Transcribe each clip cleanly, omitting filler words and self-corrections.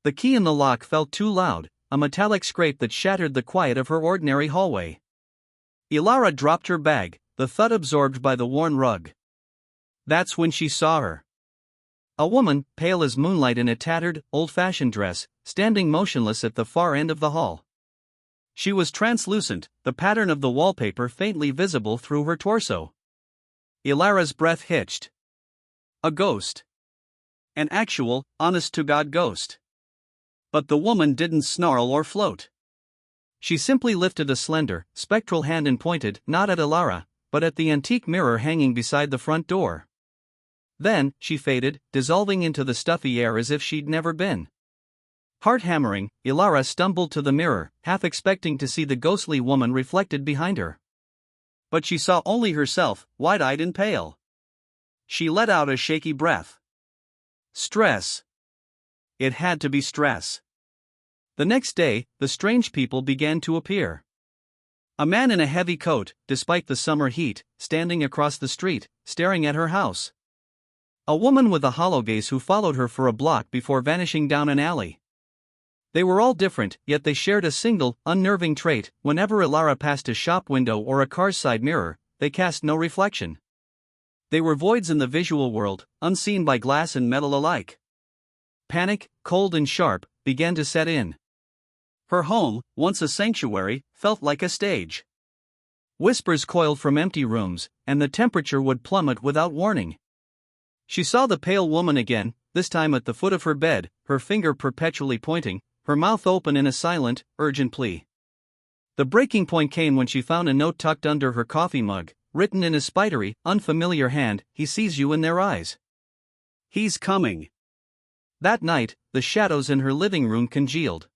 The key in the lock felt too loud, a metallic scrape that shattered the quiet of her ordinary hallway. Ilara dropped her bag, the thud absorbed by the worn rug. That's when she saw her. A woman, pale as moonlight in a tattered, old-fashioned dress, standing motionless at the far end of the hall. She was translucent, the pattern of the wallpaper faintly visible through her torso. Ilara's breath hitched. A ghost. An actual, honest-to-God ghost. But the woman didn't snarl or float. She simply lifted a slender, spectral hand and pointed, not at Ilara, but at the antique mirror hanging beside the front door. Then, she faded, dissolving into the stuffy air as if she'd never been. Heart-hammering, Ilara stumbled to the mirror, half expecting to see the ghostly woman reflected behind her. But she saw only herself, wide-eyed and pale. She let out a shaky breath. Stress. It had to be stress. The next day, the strange people began to appear. A man in a heavy coat, despite the summer heat, standing across the street, staring at her house. A woman with a hollow gaze who followed her for a block before vanishing down an alley. They were all different, yet they shared a single, unnerving trait: whenever Ilara passed a shop window or a car's side mirror, they cast no reflection. They were voids in the visual world, unseen by glass and metal alike. Panic, cold and sharp, began to set in. Her home, once a sanctuary, felt like a stage. Whispers coiled from empty rooms, and the temperature would plummet without warning. She saw the pale woman again, this time at the foot of her bed, her finger perpetually pointing, her mouth open in a silent, urgent plea. The breaking point came when she found a note tucked under her coffee mug, written in a spidery, unfamiliar hand: "He sees you in their eyes. He's coming." That night, the shadows in her living room congealed.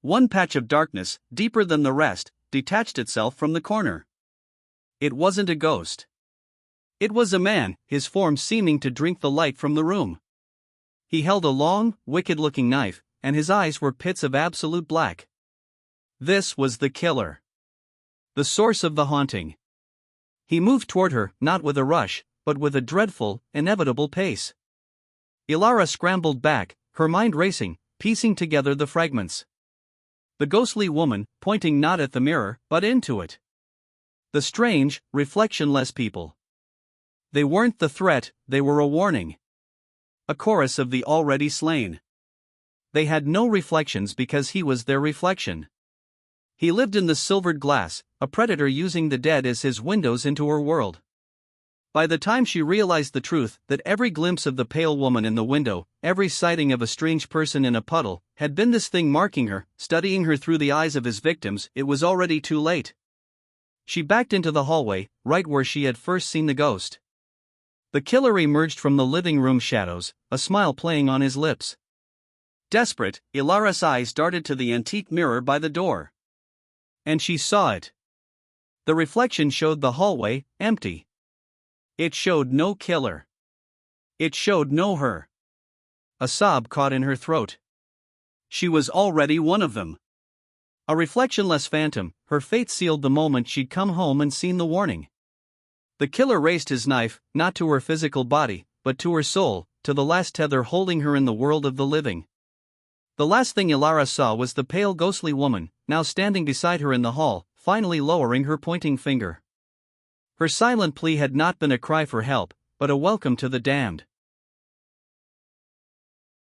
One patch of darkness, deeper than the rest, detached itself from the corner. It wasn't a ghost. It was a man, his form seeming to drink the light from the room. He held a long, wicked-looking knife, and his eyes were pits of absolute black. This was the killer. The source of the haunting. He moved toward her, not with a rush, but with a dreadful, inevitable pace. Ilara scrambled back, her mind racing, piecing together the fragments. The ghostly woman, pointing not at the mirror, but into it. The strange, reflectionless people. They weren't the threat, they were a warning. A chorus of the already slain. They had no reflections because he was their reflection. He lived in the silvered glass, a predator using the dead as his windows into her world. By the time she realized the truth, that every glimpse of the pale woman in the window, every sighting of a strange person in a puddle, had been this thing marking her, studying her through the eyes of his victims, it was already too late. She backed into the hallway, right where she had first seen the ghost. The killer emerged from the living room shadows, a smile playing on his lips. Desperate, Ilara's eyes darted to the antique mirror by the door. And she saw it. The reflection showed the hallway, empty. It showed no killer. It showed no her. A sob caught in her throat. She was already one of them. A reflectionless phantom, her fate sealed the moment she'd come home and seen the warning. The killer raised his knife, not to her physical body, but to her soul, to the last tether holding her in the world of the living. The last thing Ilara saw was the pale ghostly woman, now standing beside her in the hall, finally lowering her pointing finger. Her silent plea had not been a cry for help, but a welcome to the damned.